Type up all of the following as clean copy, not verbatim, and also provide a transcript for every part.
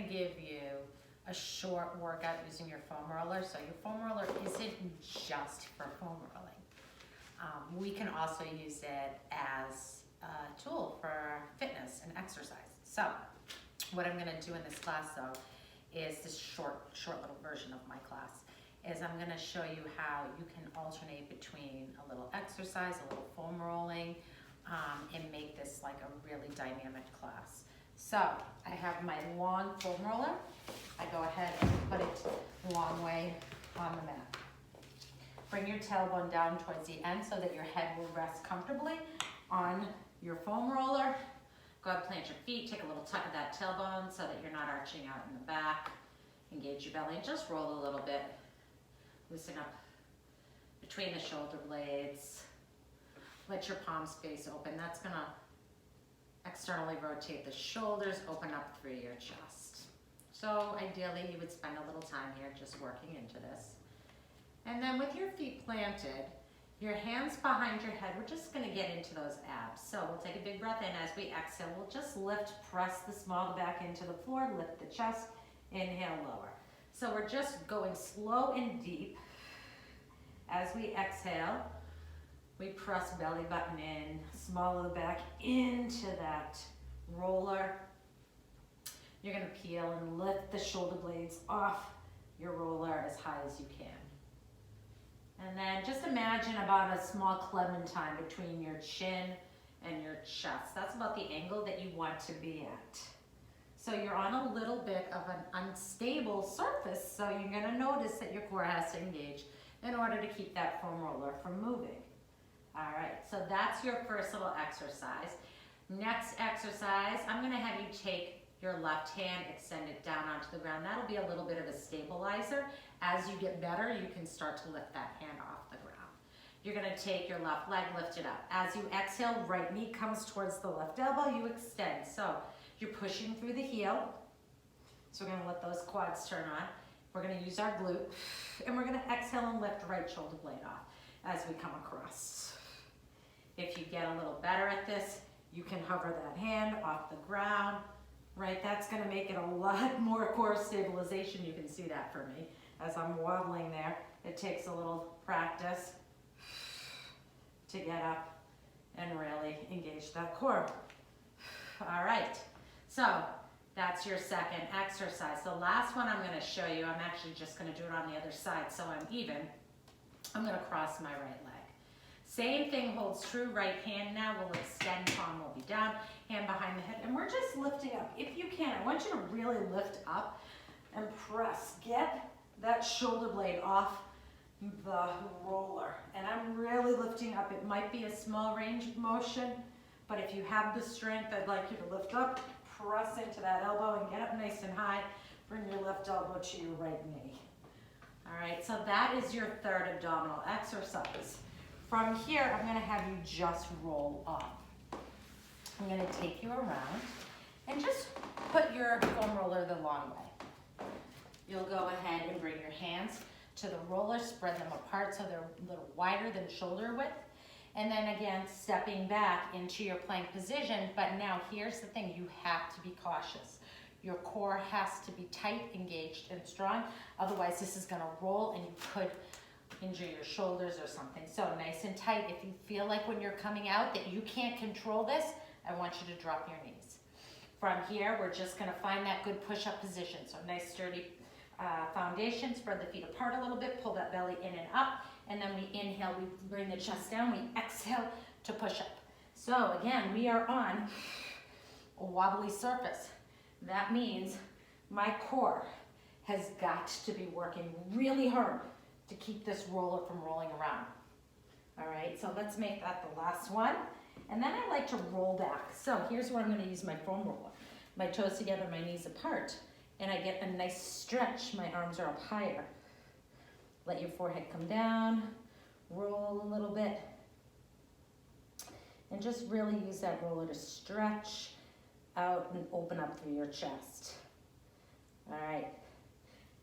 give you a short workout using your foam roller. So your foam roller isn't just for foam rolling. We can also use it as a tool for fitness and exercise. So what I'm gonna do in this class though is this short little version of my class is I'm gonna show you how you can alternate between a little exercise, a little foam rolling, and make this like a really dynamic class. So I have my long foam roller. I go ahead and put it the long way on the mat. Bring your tailbone down towards the end so that your head will rest comfortably on your foam roller. Go ahead, plant your feet, take a little tuck of that tailbone so that you're not arching out in the back. Engage your belly and just roll a little bit. Loosen up between the shoulder blades. Let your palms face open. That's gonna externally rotate the shoulders, open up through your chest. So ideally you would spend a little time here just working into this. And then with your feet planted, your hands behind your head, we're just gonna get into those abs. So we'll take a big breath in. As we exhale, we'll just lift, press the small back into the floor, lift the chest, inhale, lower. So we're just going slow and deep. As we exhale, we press belly button in, small low back into that roller. You're gonna peel and lift the shoulder blades off your roller as high as you can. And then just imagine about a small clementine between your chin and your chest. That's about the angle that you want to be at. So you're on a little bit of an unstable surface, so you're gonna notice that your core has to engage in order to keep that foam roller from moving. All right, so that's your first little exercise. Next exercise, I'm gonna have you take your left hand, extend it down onto the ground. That'll be a little bit of a stabilizer. As you get better, you can start to lift that hand off the ground. You're gonna take your left leg, lift it up. As you exhale, right knee comes towards the left elbow, you extend. So you're pushing through the heel. So we're gonna let those quads turn on. We're gonna use our glute, and we're gonna exhale and lift right shoulder blade off as we come across. If you get a little better at this, you can hover that hand off the ground, right? That's gonna make it a lot more core stabilization. You can see that for me as I'm waddling there. It takes a little practice to get up and really engage that core. All right, so that's your second exercise. The last one I'm gonna show you, I'm actually just gonna do it on the other side so I'm even. I'm gonna cross my right leg. Same thing holds true, right hand now, we'll extend, palm will be down, hand behind the head, and we're just lifting up. If you can, I want you to really lift up and press. Get that shoulder blade off the roller. And I'm really lifting up. It might be a small range of motion, but if you have the strength, I'd like you to lift up, press into that elbow and get up nice and high. Bring your left elbow to your right knee. All right, so that is your third abdominal exercise. From here, I'm gonna have you just roll up. I'm gonna take you around and just put your foam roller the long way. You'll go ahead and bring your hands to the roller, spread them apart so they're a little wider than shoulder width. And then again, stepping back into your plank position, but now here's the thing, you have to be cautious. Your core has to be tight, engaged, and strong. Otherwise, this is gonna roll and you could injure your shoulders or something. So nice and tight. If you feel like when you're coming out that you can't control this, I want you to drop your knees. From here, we're just gonna find that good push-up position. So nice sturdy foundation, spread the feet apart a little bit, pull that belly in and up, and then we inhale, we bring the chest down, we exhale to push up. So again, we are on a wobbly surface. That means my core has got to be working really hard to keep this roller from rolling around. All right, so let's make that the last one. And then I like to roll back. So here's where I'm gonna use my foam roller. My toes together, my knees apart, and I get a nice stretch. My arms are up higher. Let your forehead come down, roll a little bit, and just really use that roller to stretch out and open up through your chest. All right.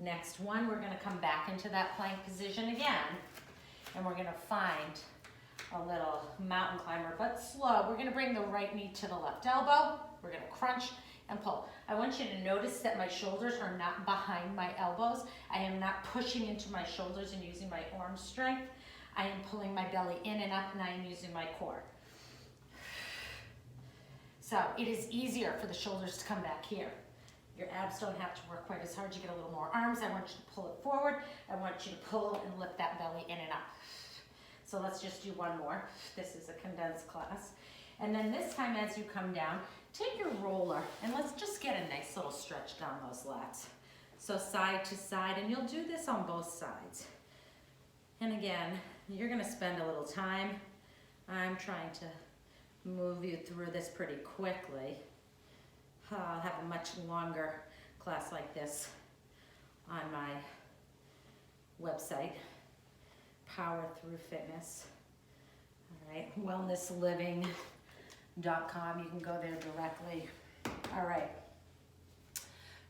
Next one, we're gonna come back into that plank position again, and we're gonna find a little mountain climber, but slow. We're gonna bring the right knee to the left elbow. We're gonna crunch, and pull. I want you to notice that my shoulders are not behind my elbows. I am not pushing into my shoulders and using my arm strength. I am pulling my belly in and up, and I am using my core. So it is easier for the shoulders to come back here. Your abs don't have to work quite as hard. You get a little more arms. I want you to pull it forward. I want you to pull and lift that belly in and up. So let's just do one more. This is a condensed class. And then this time as you come down, take your roller and let's just get a nice little stretch down those lats. So side to side, and you'll do this on both sides. And again, you're gonna spend a little time. I'm trying to move you through this pretty quickly. I'll have a much longer class like this on my website, Power Through Fitness. All right, wellnessliving.com. You can go there directly. All right.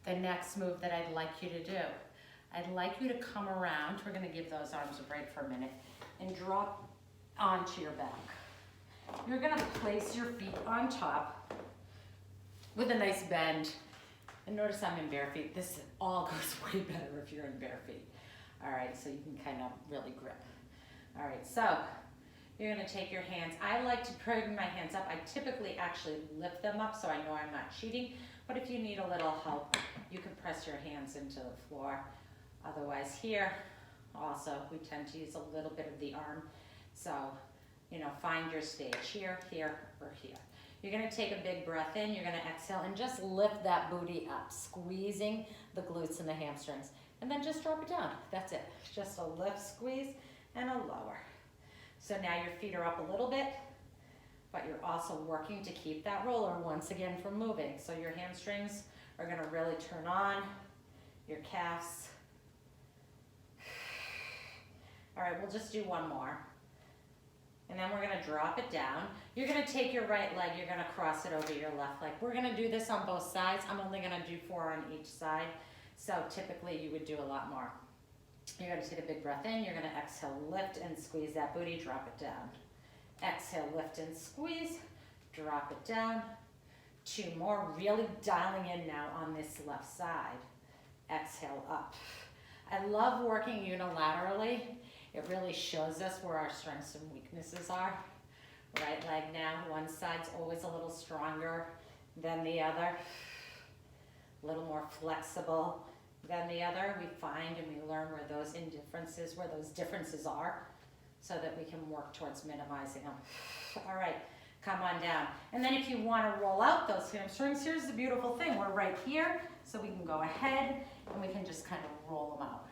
The next move that I'd like you to do, I'd like you to come around. We're going to give those arms a break for a minute and drop onto your back. You're going to place your feet on top with a nice bend. And notice I'm in bare feet. This all goes way better if you're in bare feet. All right, so you can kind of really grip. All right, so you're gonna take your hands. I like to bring my hands up. I typically actually lift them up so I know I'm not cheating, but if you need a little help, you can press your hands into the floor. Otherwise here, also, we tend to use a little bit of the arm. So, you know, find your stage here, here, or here. You're gonna take a big breath in, you're gonna exhale and just lift that booty up, squeezing the glutes and the hamstrings. And then just drop it down, that's it. Just a lift, squeeze, and a lower. So now your feet are up a little bit, but you're also working to keep that roller once again from moving. So your hamstrings are gonna really turn on, your calves. All right, we'll just do one more. And then we're gonna drop it down. You're gonna take your right leg, you're gonna cross it over your left leg. We're gonna do this on both sides. I'm only gonna do 4 on each side. So typically you would do a lot more. You're gonna take a big breath in, you're gonna exhale, lift and squeeze that booty, drop it down. Exhale, lift and squeeze, drop it down. 2 more, really dialing in now on this left side. Exhale, up. I love working unilaterally. It really shows us where our strengths and weaknesses are. Right leg now, one side's always a little stronger than the other. A little more flexible than the other. We find and we learn where those indifferences, where those differences are, so that we can work towards minimizing them. All right, come on down. And then if you want to roll out those hamstrings, here's the beautiful thing. We're right here, so we can go ahead and we can just kind of roll them out.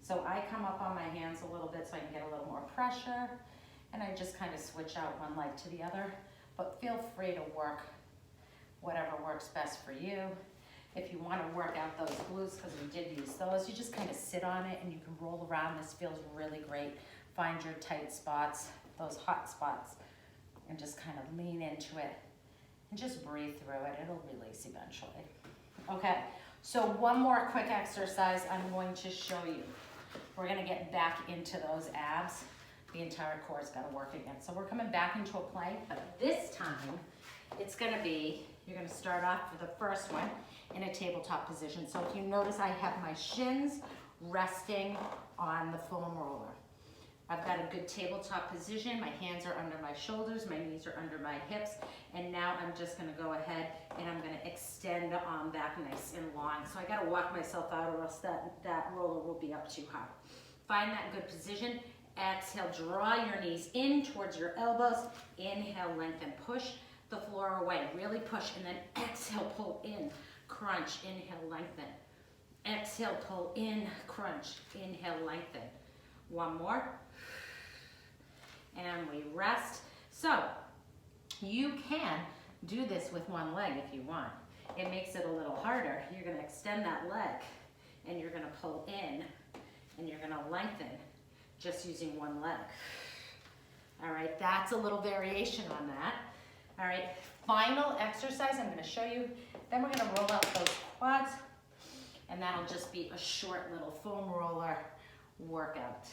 So I come up on my hands a little bit so I can get a little more pressure, and I just kind of switch out one leg to the other. But feel free to work whatever works best for you. If you want to work out those glutes, because we did use those, you just kind of sit on it and you can roll around. This feels really great. Find your tight spots, those hot spots, and just kind of lean into it and just breathe through it. It'll release eventually. Okay, so one more quick exercise I'm going to show you. We're going to get back into those abs. The entire core's got to work again. So we're coming back into a plank, but this time it's going to be, you're going to start off for the first one in a tabletop position. So if you notice, I have my shins resting on the foam roller. I've got a good tabletop position. My hands are under my shoulders, my knees are under my hips, and now I'm just gonna go ahead and I'm gonna extend the arm back nice and long. So I gotta walk myself out or else that roller will be up too high. Find that good position. Exhale, draw your knees in towards your elbows. Inhale, lengthen, push the floor away. Really push, and then exhale, pull in, crunch, inhale, lengthen. Exhale, pull in, crunch, inhale, lengthen. One more. And we rest. So you can do this with one leg if you want. It makes it a little harder. You're going to extend that leg and you're going to pull in and you're going to lengthen just using one leg. All right, that's a little variation on that. All right, final exercise I'm going to show you. Then we're going to roll out those quads, and that'll just be a short little foam roller workout.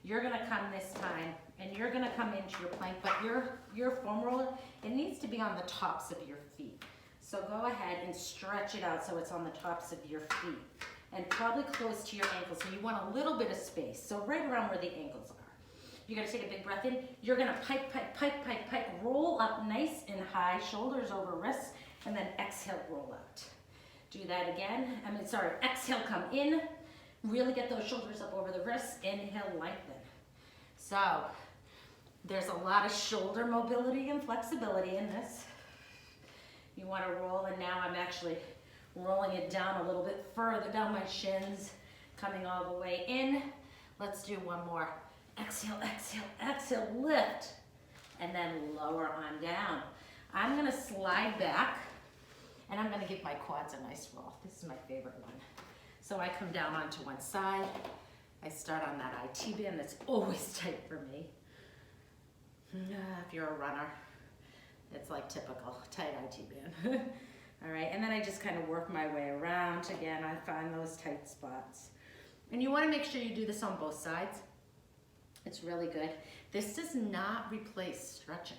You're gonna come this time and you're gonna come into your plank, but your foam roller, it needs to be on the tops of your feet. So go ahead and stretch it out so it's on the tops of your feet and probably close to your ankles. So you want a little bit of space. So right around where the ankles are. You're gonna take a big breath in. You're gonna pike, pike, pike, pike, pike. Roll up nice and high, shoulders over wrists, and then exhale, roll out. Do that again. Exhale, come in. Really get those shoulders up over the wrists. Inhale, lengthen. So there's a lot of shoulder mobility and flexibility in this. You want to roll, and now I'm actually rolling it down a little bit further down my shins, coming all the way in. Let's do one more. Exhale, exhale, exhale, lift, and then lower on down. I'm gonna slide back, and I'm gonna give my quads a nice roll. This is my favorite one. So I come down onto one side. I start on that IT band that's always tight for me. If you're a runner, it's like typical, tight IT band. All right, and then I just kind of work my way around. Again, I find those tight spots. And you wanna make sure you do this on both sides. It's really good. This does not replace stretching.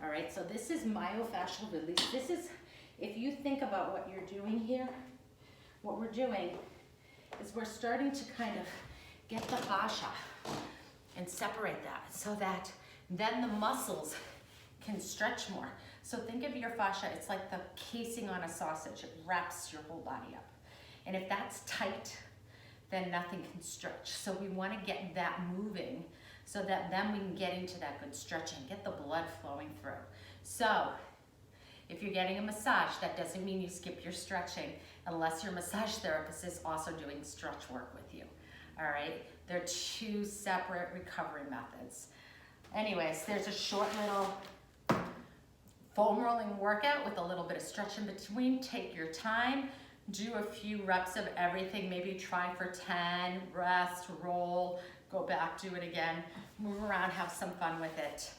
All right, so this is myofascial release. This is, if you think about what you're doing here, what we're doing is we're starting to kind of get the fascia and separate that so that then the muscles can stretch more. So think of your fascia, it's like the casing on a sausage. It wraps your whole body up. And if that's tight, then nothing can stretch. So we want to get that moving so that then we can get into that good stretching, get the blood flowing through. So if you're getting a massage, that doesn't mean you skip your stretching unless your massage therapist is also doing stretch work with you. All right, they're two separate recovery methods. Anyways, there's a short little foam rolling workout with a little bit of stretch in between. Take your time. Do a few reps of everything, maybe try for 10, rest, roll, go back, do it again, move around, have some fun with it.